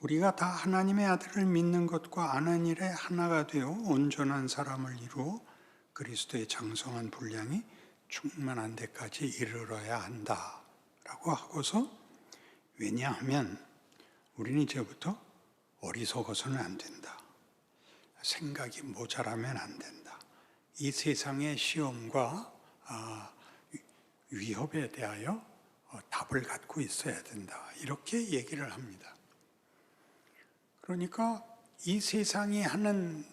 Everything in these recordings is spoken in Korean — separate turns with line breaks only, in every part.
우리가 다 하나님의 아들을 믿는 것과 아는 일에 하나가 되어 온전한 사람을 이루어 그리스도의 장성한 분량이 충만한 데까지 이르러야 한다 라고 하고서, 왜냐하면 우리는 이제부터 어리석어서는 안 된다, 생각이 모자라면 안 된다, 이 세상의 시험과 위협에 대하여 답을 갖고 있어야 된다, 이렇게 얘기를 합니다. 그러니까 이 세상이 하는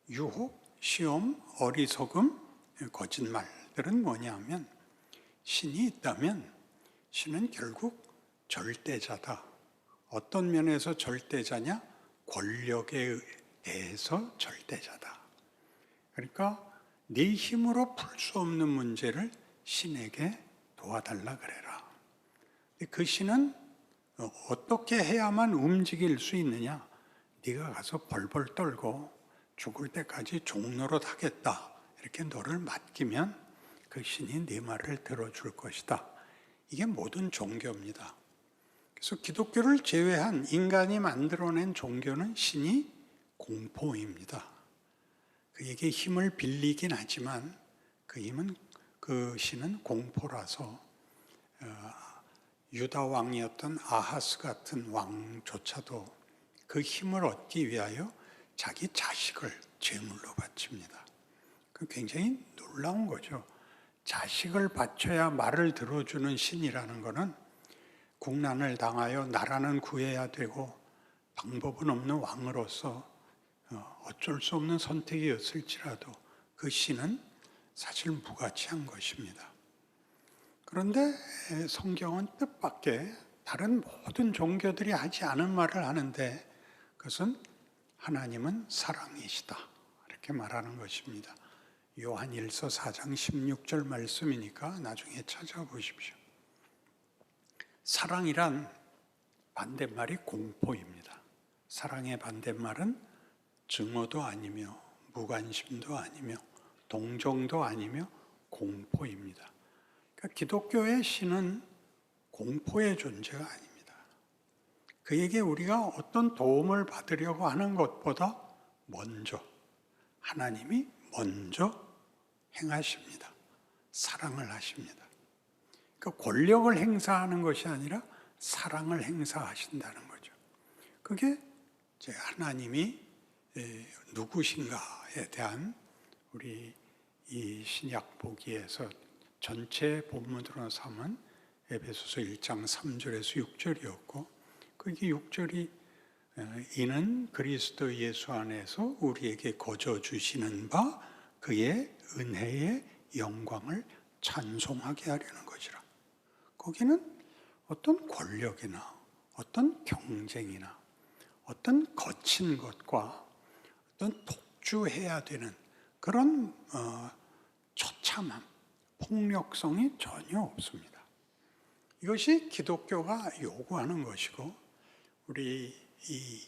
유혹, 시험, 어리석음, 거짓말들은 뭐냐면, 신이 있다면 신은 결국 절대자다. 어떤 면에서 절대자냐? 권력에 대해서 절대자다. 그러니까 네 힘으로 풀 수 없는 문제를 신에게 도와달라 그래라. 그 신은 어떻게 해야만 움직일 수 있느냐? 네가 가서 벌벌 떨고 죽을 때까지 종노릇 하겠다, 이렇게 너를 맡기면 그 신이 네 말을 들어줄 것이다. 이게 모든 종교입니다. 그래서 기독교를 제외한 인간이 만들어낸 종교는 신이 공포입니다. 그에게 힘을 빌리긴 하지만 그 신은 공포라서 유다 왕이었던 아하스 같은 왕조차도 그 힘을 얻기 위하여 자기 자식을 제물로 바칩니다. 그 굉장히 놀라운 거죠. 자식을 바쳐야 말을 들어주는 신이라는 것은 국난을 당하여 나라는 구해야 되고 방법은 없는 왕으로서 어쩔 수 없는 선택이었을지라도 그 신은 사실 무가치한 것입니다. 그런데 성경은 뜻밖의 다른 모든 종교들이 하지 않은 말을 하는데, 그것은 하나님은 사랑이시다, 이렇게 말하는 것입니다. 요한일서 4장 16절 말씀이니까 나중에 찾아보십시오. 사랑이란 반대말이 공포입니다. 사랑의 반대말은 증오도 아니며 무관심도 아니며 동정도 아니며 공포입니다. 그러니까 기독교의 신은 공포의 존재가 아닙니다. 그에게 우리가 어떤 도움을 받으려고 하는 것보다 먼저 하나님이 먼저 행하십니다. 사랑을 하십니다. 그러니까 권력을 행사하는 것이 아니라 사랑을 행사하신다는 거죠. 그게 이제 하나님이 누구신가에 대한 우리 이 신약 보기에서 전체 본문으로 삼은 에베소서 1장 3절에서 6절이었고, 그게 6절이 이는 그리스도 예수 안에서 우리에게 거저 주시는 바 그의 은혜의 영광을 찬송하게 하려는 것이라. 거기는 어떤 권력이나 어떤 경쟁이나 어떤 거친 것과 어떤 독주해야 되는 그런 처참함, 폭력성이 전혀 없습니다. 이것이 기독교가 요구하는 것이고, 우리 이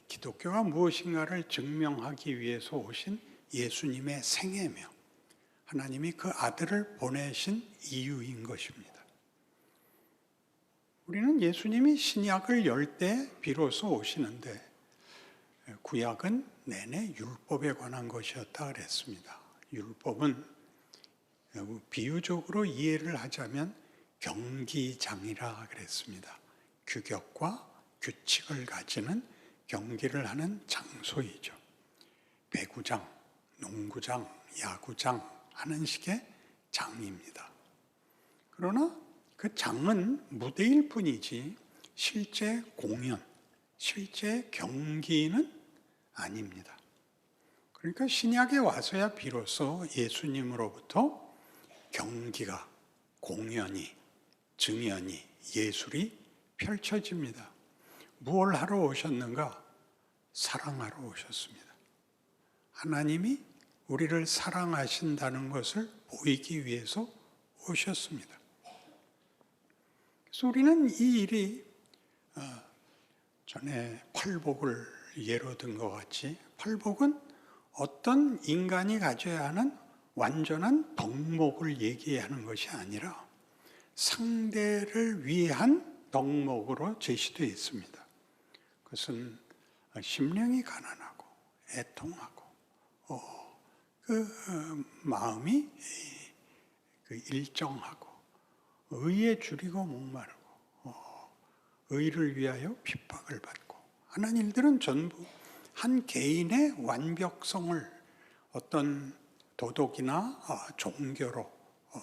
기독교가 무엇인가를 증명하기 위해서 오신 예수님의 생애며 하나님이 그 아들을 보내신 이유인 것입니다. 우리는 예수님이 신약을 열 때 비로소 오시는데, 구약은 내내 율법에 관한 것이었다 그랬습니다. 율법은 비유적으로 이해를 하자면 경기장이라 그랬습니다. 규격과 규칙을 가지는 경기를 하는 장소이죠. 배구장, 농구장, 야구장 하는 식의 장입니다. 그러나 그 장은 무대일 뿐이지 실제 공연, 실제 경기는 아닙니다. 그러니까 신약에 와서야 비로소 예수님으로부터 경기가, 공연이, 증연이, 예술이 펼쳐집니다. 무엇을 하러 오셨는가? 사랑하러 오셨습니다. 하나님이 우리를 사랑하신다는 것을 보이기 위해서 오셨습니다. 그래서 우리는 이 일이 전에 팔복을 예로 든 것 같이, 팔복은 어떤 인간이 가져야 하는 완전한 덕목을 얘기하는 것이 아니라 상대를 위한 덕목으로 제시되어 있습니다. 그것은 심령이 가난하고 애통하고 마음이 일정하고 의에 줄이고 목마르고 의를 위하여 핍박을 받고 하는 일들은 전부 한 개인의 완벽성을 어떤 도덕이나 종교로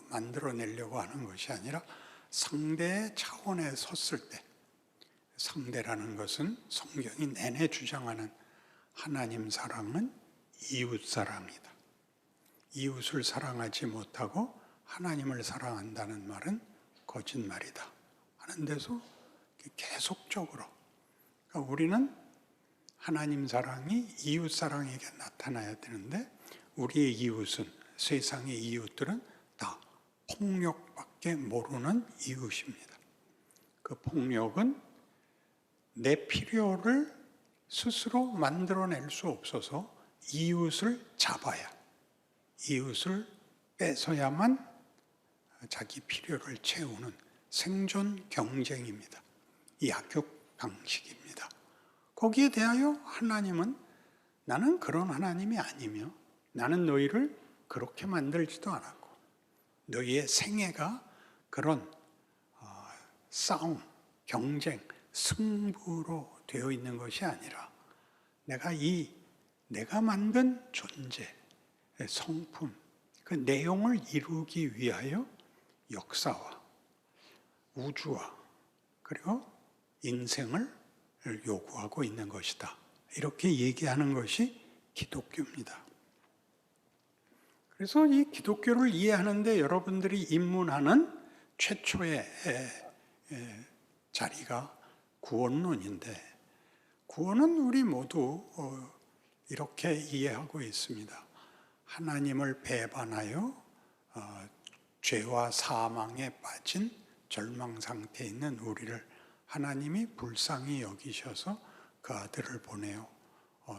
만들어내려고 하는 것이 아니라 상대의 차원에 섰을 때, 상대라는 것은 성경이 내내 주장하는 하나님 사랑은 이웃 사랑이다. 이웃을 사랑하지 못하고 하나님을 사랑한다는 말은 거짓말이다 하는 데서 계속적으로, 그러니까 우리는 하나님 사랑이 이웃 사랑에게 나타나야 되는데 우리의 이웃은, 세상의 이웃들은 다 폭력밖에 모르는 이웃입니다. 그 폭력은 내 필요를 스스로 만들어낼 수 없어서 이웃을 잡아야, 이웃을 뺏어야만 자기 필요를 채우는 생존 경쟁입니다. 이 악육 방식입니다. 거기에 대하여 하나님은 나는 그런 하나님이 아니며 나는 너희를 그렇게 만들지도 않았고 너희의 생애가 그런 싸움, 경쟁, 승부로 되어 있는 것이 아니라 내가 만든 존재, 성품, 그 내용을 이루기 위하여 역사와 우주와 그리고 인생을 요구하고 있는 것이다. 이렇게 얘기하는 것이 기독교입니다. 그래서 이 기독교를 이해하는데 여러분들이 입문하는 최초의 자리가 구원론인데, 구원은 우리 모두 이렇게 이해하고 있습니다. 하나님을 배반하여 죄와 사망에 빠진 절망 상태에 있는 우리를 하나님이 불쌍히 여기셔서 그 아들을 보내어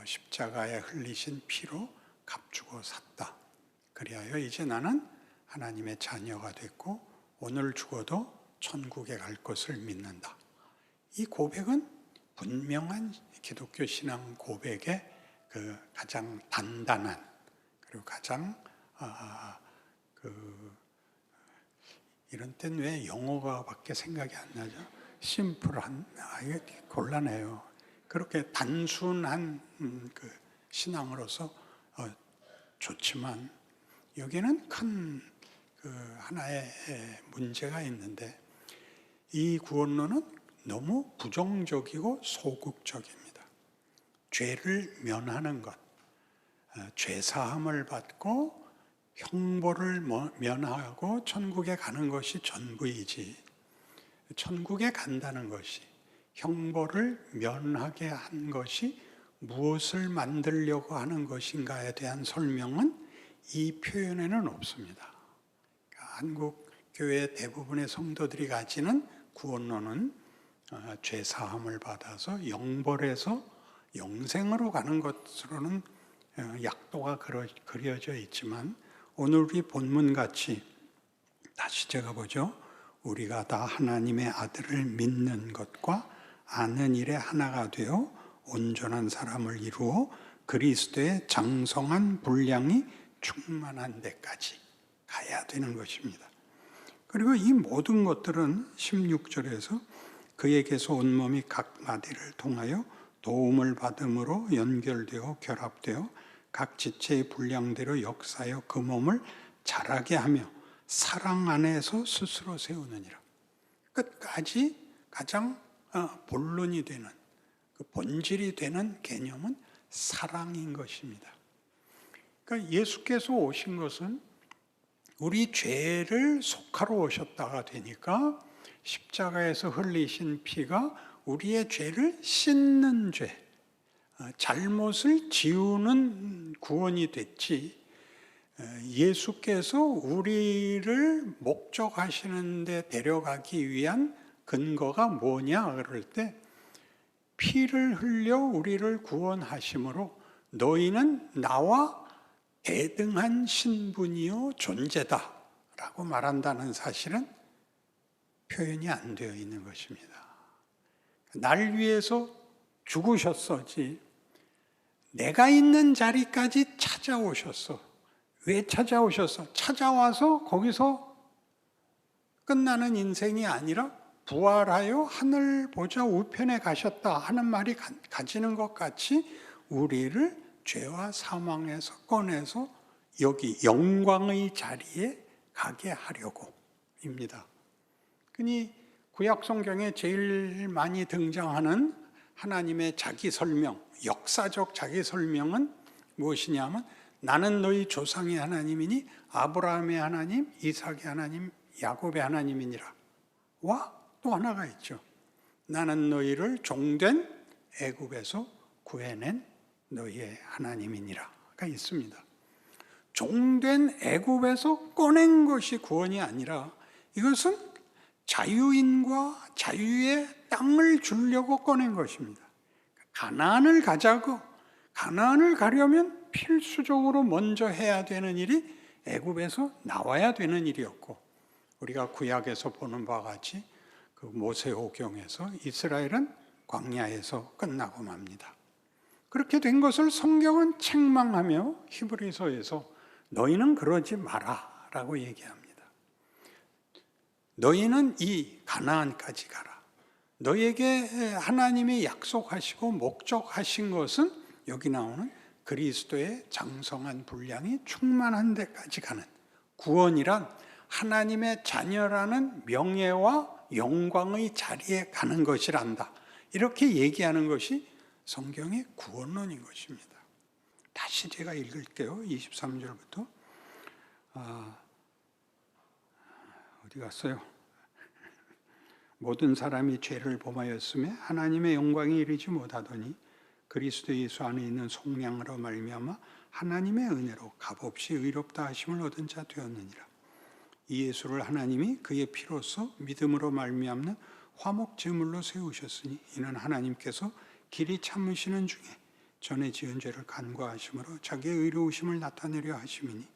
십자가에 흘리신 피로 값주고 샀다. 그리하여 이제 나는 하나님의 자녀가 됐고 오늘 죽어도 천국에 갈 것을 믿는다. 이 고백은 분명한 기독교 신앙 고백의 그 가장 단단한, 그리고 가장 이런 때는 왜 영어가 밖에 생각이 안 나죠? 심플한, 이게 곤란해요. 그렇게 단순한 그 신앙으로서 좋지만 여기는 큰 하나의 문제가 있는데, 이 구원론은 너무 부정적이고 소극적입니다. 죄를 면하는 것, 죄사함을 받고 형벌을 면하고 천국에 가는 것이 전부이지, 천국에 간다는 것이, 형벌을 면하게 한 것이 무엇을 만들려고 하는 것인가에 대한 설명은 이 표현에는 없습니다. 그러니까 한국 교회 대부분의 성도들이 가지는 구원론은 죄사함을 받아서 영벌에서 영생으로 가는 것으로는 약도가 그려져 있지만, 오늘 우리 본문같이 다시 제가 보죠. 우리가 다 하나님의 아들을 믿는 것과 아는 일에 하나가 되어 온전한 사람을 이루어 그리스도의 장성한 분량이 충만한 데까지 가야 되는 것입니다. 그리고 이 모든 것들은 16절에서 그에게서 온몸이 각 마디를 통하여 도움을 받음으로 연결되어 결합되어 각 지체의 분량대로 역사하여 그 몸을 자라게 하며 사랑 안에서 스스로 세우느니라. 끝까지 가장 본론이 되는, 그 본질이 되는 개념은 사랑인 것입니다. 그러니까 예수께서 오신 것은 우리 죄를 속하러 오셨다가 되니까 십자가에서 흘리신 피가 우리의 죄를 씻는 죄, 잘못을 지우는 구원이 됐지, 예수께서 우리를 목적하시는 데 데려가기 위한 근거가 뭐냐 그럴 때, 피를 흘려 우리를 구원하심으로 너희는 나와 대등한 신분이요 존재다 라고 말한다는 사실은 표현이 안 되어 있는 것입니다. 날 위해서 죽으셨어지 내가 있는 자리까지 찾아오셨어. 왜 찾아오셨어? 찾아와서 거기서 끝나는 인생이 아니라 부활하여 하늘 보좌 우편에 가셨다 하는 말이 가지는 것 같이 우리를 죄와 사망에서 꺼내서 여기 영광의 자리에 가게 하려고입니다. 그니 구약 성경에 제일 많이 등장하는 하나님의 자기 설명, 역사적 자기 설명은 무엇이냐면 나는 너희 조상의 하나님이니 아브라함의 하나님, 이삭의 하나님, 야곱의 하나님이니라. 와, 또 하나가 있죠. 나는 너희를 종된 애굽에서 구해낸 너희의 하나님이니라가 있습니다. 종된 애굽에서 꺼낸 것이 구원이 아니라 이것은 자유인과 자유의 땅을 주려고 꺼낸 것입니다. 가나안을 가자고, 가나안을 가려면 필수적으로 먼저 해야 되는 일이 애굽에서 나와야 되는 일이었고, 우리가 구약에서 보는 바와 같이 그 모세오경에서 이스라엘은 광야에서 끝나고 맙니다. 그렇게 된 것을 성경은 책망하며 히브리서에서 너희는 그러지 마라 라고 얘기합니다. 너희는 이 가나안까지 가라. 너희에게 하나님이 약속하시고 목적하신 것은 여기 나오는 그리스도의 장성한 분량이 충만한 데까지 가는 구원이란 하나님의 자녀라는 명예와 영광의 자리에 가는 것이란다. 이렇게 얘기하는 것이 성경의 구원론인 것입니다. 다시 제가 읽을게요. 23절부터. 어디 갔어요? 모든 사람이 죄를 범하였음에 하나님의 영광에 이르지 못하더니 그리스도 예수 안에 있는 속량으로 말미암아 하나님의 은혜로 값없이 의롭다 하심을 얻은 자 되었느니라. 이 예수를 하나님이 그의 피로써 믿음으로 말미암는 화목 제물로 세우셨으니 이는 하나님께서 길이 참으시는 중에 전에 지은 죄를 간과하심으로 자기의 의로우심을 나타내려 하심이니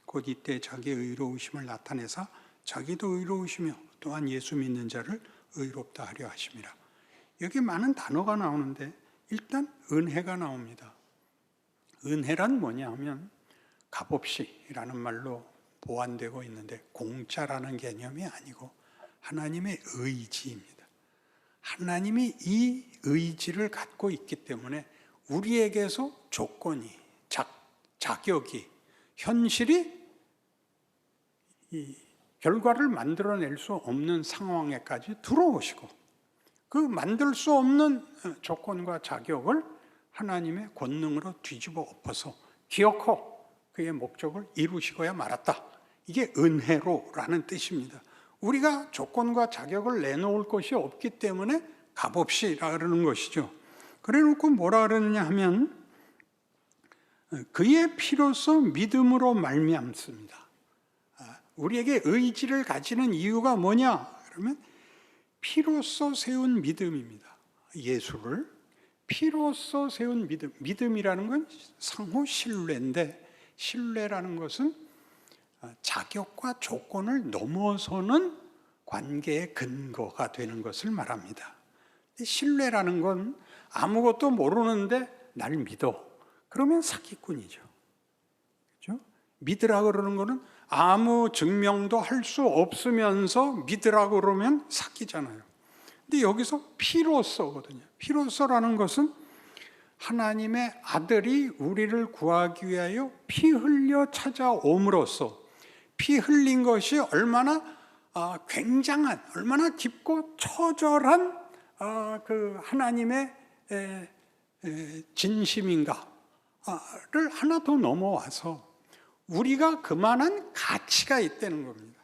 곧 이때 자기의 의로우심을 나타내사 자기도 의로우시며 또한 예수 믿는 자를 의롭다 하려 하심이라. 여기 많은 단어가 나오는데 일단 은혜가 나옵니다. 은혜란 뭐냐 하면 값없이라는 말로 보완되고 있는데 공짜라는 개념이 아니고 하나님의 의지입니다. 하나님이 이 의지를 갖고 있기 때문에 우리에게서 조건이, 자격이, 현실이 이 결과를 만들어낼 수 없는 상황에까지 들어오시고 그 만들 수 없는 조건과 자격을 하나님의 권능으로 뒤집어 엎어서 기어코 그의 목적을 이루시고야 말았다. 이게 은혜로라는 뜻입니다. 우리가 조건과 자격을 내놓을 것이 없기 때문에 값없이라 그러는 것이죠. 그래 놓고 뭐라 그러느냐 하면 그의 피로써 믿음으로 말미암습니다. 우리에게 의지를 가지는 이유가 뭐냐? 그러면 피로써 세운 믿음입니다. 예수를 피로써 세운 믿음. 믿음이라는 건 상호 신뢰인데 신뢰라는 것은 자격과 조건을 넘어서는 관계의 근거가 되는 것을 말합니다. 신뢰라는 건 아무것도 모르는데 날 믿어. 그러면 사기꾼이죠. 그렇죠? 믿으라 그러는 거는 아무 증명도 할 수 없으면서 믿으라고 그러면 사기잖아요. 근데 여기서 피로써거든요. 피로써라는 것은 하나님의 아들이 우리를 구하기 위하여 피 흘려 찾아옴으로써 피 흘린 것이 얼마나 굉장한, 얼마나 깊고 처절한 그 하나님의 진심인가를 하나 더 넘어와서 우리가 그만한 가치가 있다는 겁니다.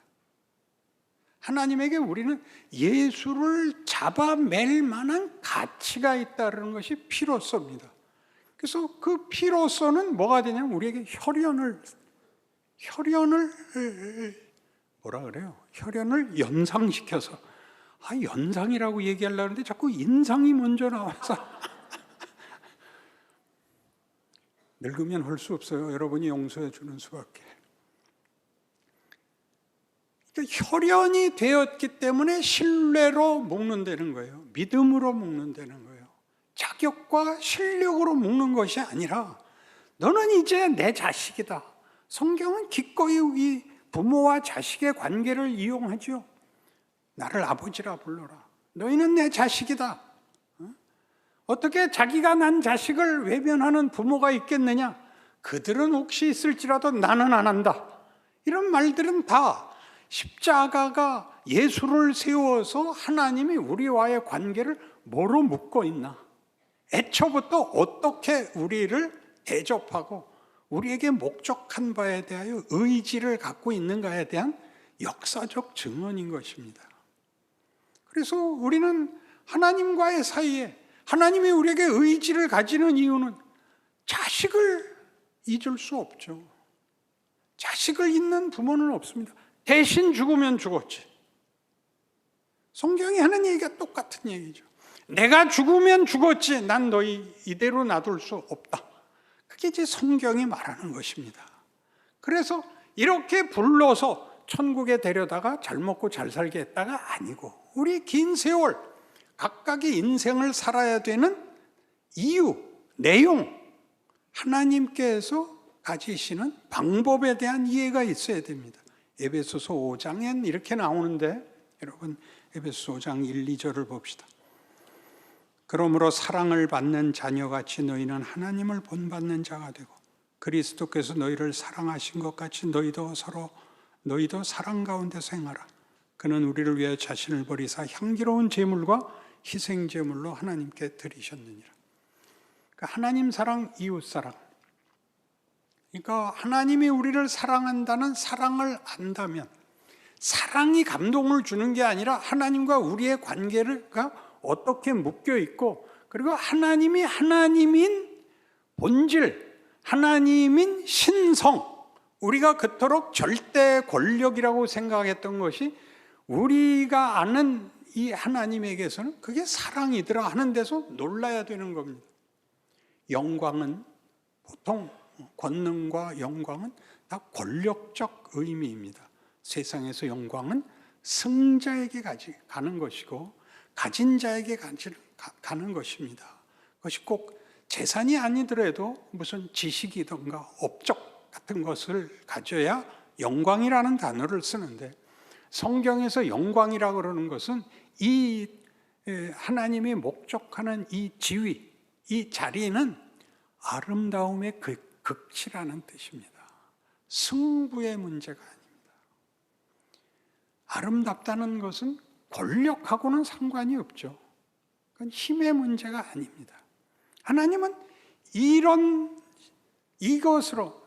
하나님에게 우리는 예수를 잡아맬 만한 가치가 있다는 것이 피로써입니다. 그래서 그 피로써는 뭐가 되냐면 우리에게 혈연을 뭐라 그래요? 혈연을 연상시켜서 연상이라고 얘기하려고 하는데 자꾸 인상이 먼저 나와서 늙으면 할 수 없어요. 여러분이 용서해 주는 수밖에. 그러니까 혈연이 되었기 때문에 신뢰로 묶는다는 거예요. 믿음으로 묶는다는 거예요. 자격과 실력으로 묶는 것이 아니라 너는 이제 내 자식이다. 성경은 기꺼이 이 부모와 자식의 관계를 이용하죠. 나를 아버지라 불러라. 너희는 내 자식이다. 어떻게 자기가 난 자식을 외면하는 부모가 있겠느냐? 그들은 혹시 있을지라도 나는 안 한다. 이런 말들은 다 십자가가 예수를 세워서 하나님이 우리와의 관계를 뭐로 묶고 있나? 애초부터 어떻게 우리를 대접하고 우리에게 목적한 바에 대하여 의지를 갖고 있는가에 대한 역사적 증언인 것입니다. 그래서 우리는 하나님과의 사이에 하나님이 우리에게 의지를 가지는 이유는 자식을 잊을 수 없죠. 자식을 잊는 부모는 없습니다. 대신 죽으면 죽었지. 성경이 하는 얘기가 똑같은 얘기죠. 내가 죽으면 죽었지. 난 너희 이대로 놔둘 수 없다. 그게 이제 성경이 말하는 것입니다. 그래서 이렇게 불러서 천국에 데려다가 잘 먹고 잘 살게 했다가 아니고 우리 긴 세월 각각의 인생을 살아야 되는 이유, 내용, 하나님께서 가지시는 방법에 대한 이해가 있어야 됩니다. 에베소서 5장엔 이렇게 나오는데 여러분 에베소서 5장 1, 2절을 봅시다. 그러므로 사랑을 받는 자녀같이 너희는 하나님을 본받는 자가 되고 그리스도께서 너희를 사랑하신 것 같이 너희도 사랑 가운데서 행하라. 그는 우리를 위하여 자신을 버리사 향기로운 제물과 희생 제물로 하나님께 드리셨느니라. 그러니까 하나님 사랑, 이웃 사랑. 그러니까 하나님이 우리를 사랑한다는 사랑을 안다면 사랑이 감동을 주는 게 아니라 하나님과 우리의 관계가 어떻게 묶여 있고 그리고 하나님이 하나님인 본질, 하나님인 신성, 우리가 그토록 절대 권력이라고 생각했던 것이 우리가 아는 이 하나님에게서는 그게 사랑이더라 하는 데서 놀라야 되는 겁니다. 영광은 보통 권능과 영광은 다 권력적 의미입니다. 세상에서 영광은 승자에게 가는 것이고 가진 자에게 가는 것입니다. 그것이 꼭 재산이 아니더라도 무슨 지식이든가 업적 같은 것을 가져야 영광이라는 단어를 쓰는데 성경에서 영광이라고 그러는 것은 이 하나님이 목적하는 이 지위, 이 자리는 아름다움의 극치라는 뜻입니다. 승부의 문제가 아닙니다. 아름답다는 것은 권력하고는 상관이 없죠. 그건 힘의 문제가 아닙니다. 하나님은 이것으로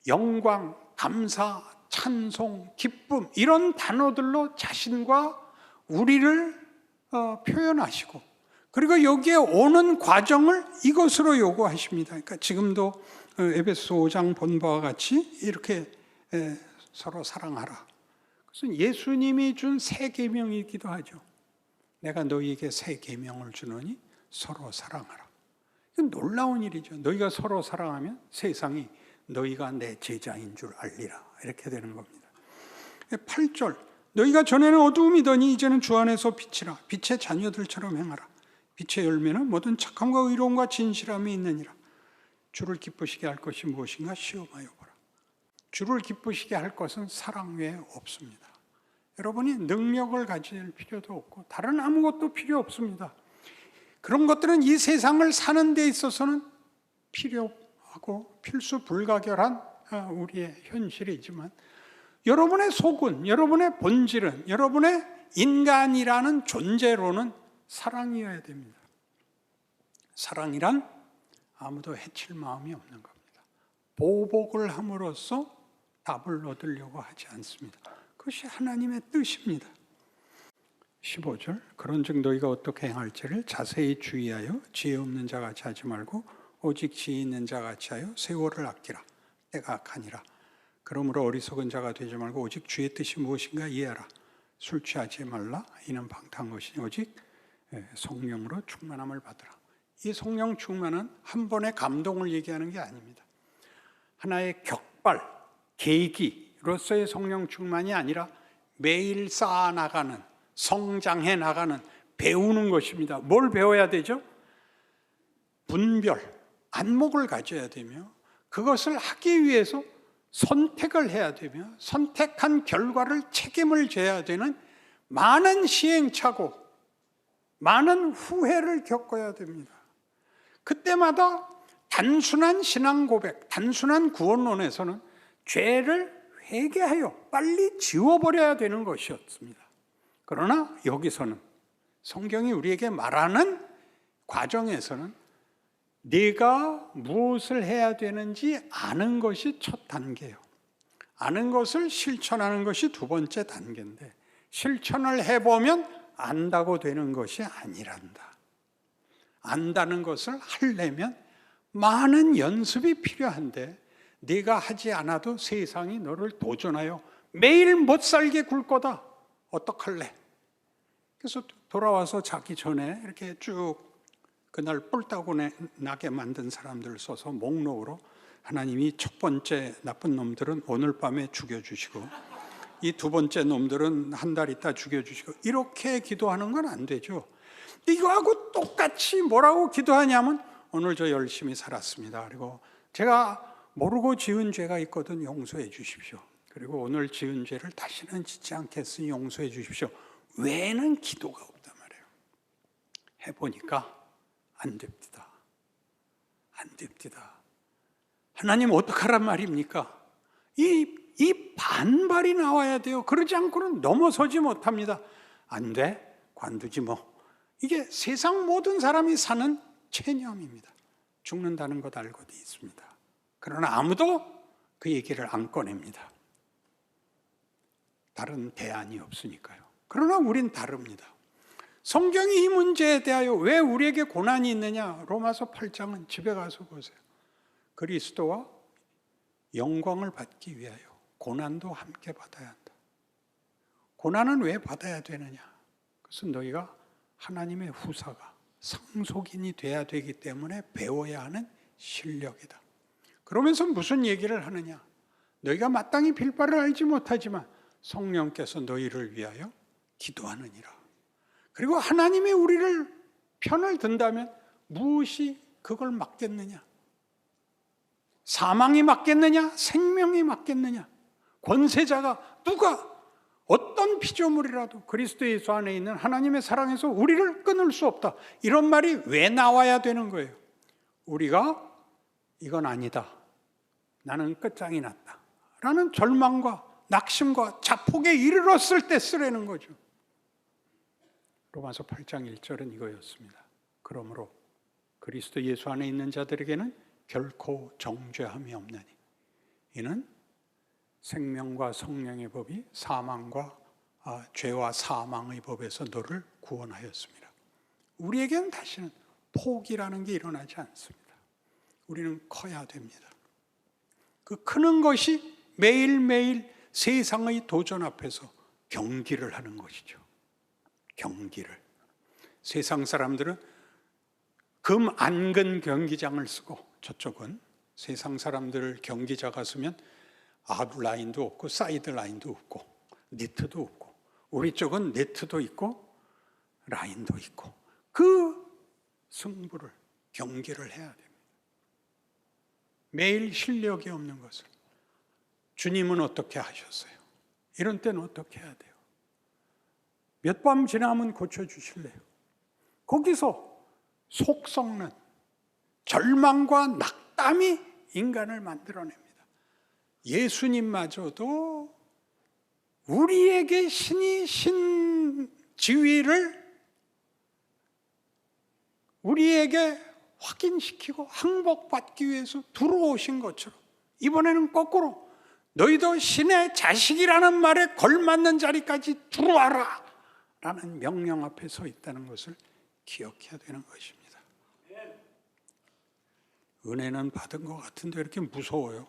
영광, 감사, 찬송, 기쁨 이런 단어들로 자신과 우리를 표현하시고 그리고 여기에 오는 과정을 이것으로 요구하십니다. 그러니까 지금도 에베소 5장 본 바와 같이 이렇게 서로 사랑하라. 그것은 예수님이 준 새 계명이기도 하죠. 내가 너희에게 새 계명을 주노니 서로 사랑하라. 이건 놀라운 일이죠. 너희가 서로 사랑하면 세상이 너희가 내 제자인 줄 알리라. 이렇게 되는 겁니다. 8절 너희가 전에는 어두움이더니 이제는 주 안에서 빛이라. 빛의 자녀들처럼 행하라. 빛의 열매는 모든 착함과 의로움과 진실함이 있느니라. 주를 기쁘시게 할 것이 무엇인가 시험하여 보라. 주를 기쁘시게 할 것은 사랑 외에 없습니다. 여러분이 능력을 가질 필요도 없고 다른 아무것도 필요 없습니다. 그런 것들은 이 세상을 사는 데 있어서는 필요하고 필수 불가결한 우리의 현실이지만 여러분의 속은, 여러분의 본질은, 여러분의 인간이라는 존재로는 사랑이어야 됩니다. 사랑이란 아무도 해칠 마음이 없는 겁니다. 보복을 함으로써 답을 얻으려고 하지 않습니다. 그것이 하나님의 뜻입니다. 15절 그런즉 너희가 어떻게 행할지를 자세히 주의하여 지혜 없는 자같이 하지 말고 오직 지혜 있는 자같이 하여 세월을 아끼라. 때가 악하니라. 그러므로 어리석은 자가 되지 말고 오직 주의 뜻이 무엇인가 이해하라. 술 취하지 말라. 이는 방탕한 것이니 오직 성령으로 충만함을 받으라. 이 성령 충만은 한 번의 감동을 얘기하는 게 아닙니다. 하나의 격발, 계기로서의 성령 충만이 아니라 매일 쌓아나가는, 성장해 나가는, 배우는 것입니다. 뭘 배워야 되죠? 분별, 안목을 가져야 되며 그것을 하기 위해서 선택을 해야 되며 선택한 결과를 책임을 져야 되는 많은 시행착오, 많은 후회를 겪어야 됩니다. 그때마다 단순한 신앙 고백, 단순한 구원론에서는 죄를 회개하여 빨리 지워버려야 되는 것이었습니다. 그러나 여기서는 성경이 우리에게 말하는 과정에서는 네가 무엇을 해야 되는지 아는 것이 첫 단계예요. 아는 것을 실천하는 것이 두 번째 단계인데 실천을 해보면 안다고 되는 것이 아니란다. 안다는 것을 하려면 많은 연습이 필요한데 네가 하지 않아도 세상이 너를 도전하여 매일 못 살게 굴 거다. 어떡할래? 그래서 돌아와서 자기 전에 이렇게 쭉 그날 뿔따구 나게 만든 사람들을 써서 목록으로 하나님이 첫 번째 나쁜 놈들은 오늘 밤에 죽여주시고 이 두 번째 놈들은 한 달 있다 죽여주시고 이렇게 기도하는 건 안 되죠. 이거하고 똑같이 뭐라고 기도하냐면 오늘 저 열심히 살았습니다. 그리고 제가 모르고 지은 죄가 있거든 용서해 주십시오. 그리고 오늘 지은 죄를 다시는 짓지 않겠으니 용서해 주십시오. 외에는 기도가 없단 말이에요. 해보니까 안 됩니다. 안 됩니다. 하나님 어떡하란 말입니까? 이 반발이 나와야 돼요. 그러지 않고는 넘어서지 못합니다. 안 돼? 관두지 뭐. 이게 세상 모든 사람이 사는 체념입니다. 죽는다는 것 알고 있습니다. 그러나 아무도 그 얘기를 안 꺼냅니다. 다른 대안이 없으니까요. 그러나 우린 다릅니다. 성경이 이 문제에 대하여 왜 우리에게 고난이 있느냐? 로마서 8장은 집에 가서 보세요. 그리스도와 영광을 받기 위하여 고난도 함께 받아야 한다. 고난은 왜 받아야 되느냐? 그것은 너희가 하나님의 후사가 상속인이 돼야 되기 때문에 배워야 하는 실력이다. 그러면서 무슨 얘기를 하느냐? 너희가 마땅히 빌 바를 알지 못하지만 성령께서 너희를 위하여 기도하느니라. 그리고 하나님이 우리를 편을 든다면 무엇이 그걸 막겠느냐? 사망이 막겠느냐? 생명이 막겠느냐? 권세자가 누가 어떤 피조물이라도 그리스도 예수 안에 있는 하나님의 사랑에서 우리를 끊을 수 없다. 이런 말이 왜 나와야 되는 거예요? 우리가 이건 아니다. 나는 끝장이 났다. 라는 절망과 낙심과 자폭에 이르렀을 때 쓰라는 거죠. 로마서 8장 1절은 이거였습니다. 그러므로 그리스도 예수 안에 있는 자들에게는 결코 정죄함이 없나니 이는 생명과 성령의 법이 사망과 죄와 사망의 법에서 너를 구원하였습니다. 우리에게는 다시는 포기라는 게 일어나지 않습니다. 우리는 커야 됩니다. 그 크는 것이 매일매일 세상의 도전 앞에서 경기를 하는 것이죠. 경기를. 세상 사람들은 금 안근 경기장을 쓰고 저쪽은 세상 사람들 경기자가 쓰면 아웃라인도 없고 사이드 라인도 없고 네트도 없고 우리 쪽은 네트도 있고 라인도 있고 그 승부를 경기를 해야 됩니다. 매일 실력이 없는 것을 주님은 어떻게 하셨어요? 이런 때는 어떻게 해야 돼요? 몇 밤 지나면 고쳐주실래요? 거기서 속 썩는 절망과 낙담이 인간을 만들어냅니다. 예수님마저도 우리에게 신이 신 지위를 우리에게 확인시키고 항복받기 위해서 들어오신 것처럼 이번에는 거꾸로 너희도 신의 자식이라는 말에 걸맞는 자리까지 들어와라 라는 명령 앞에 서 있다는 것을 기억해야 되는 것입니다. 은혜는 받은 것 같은데 이렇게 무서워요.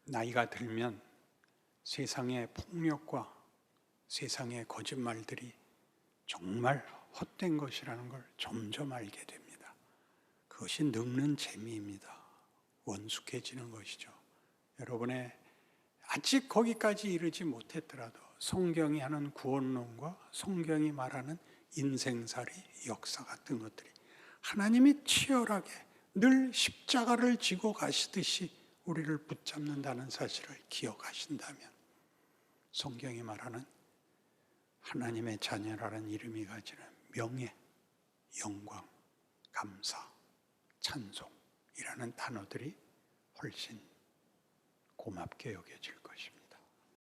나이가 들면 세상의 폭력과 세상의 거짓말들이 정말 헛된 것이라는 걸 점점 알게 됩니다. 그것이 늙는 재미입니다. 원숙해지는 것이죠. 여러분의 아직 거기까지 이르지 못했더라도 성경이 하는 구원론과 성경이 말하는 인생살이, 역사 같은 것들이 하나님이 치열하게 늘 십자가를 지고 가시듯이 우리를 붙잡는다는 사실을 기억하신다면 성경이 말하는 하나님의 자녀라는 이름이 가지는 명예, 영광, 감사, 찬송이라는 단어들이 훨씬 고맙게 여겨질 것입니다.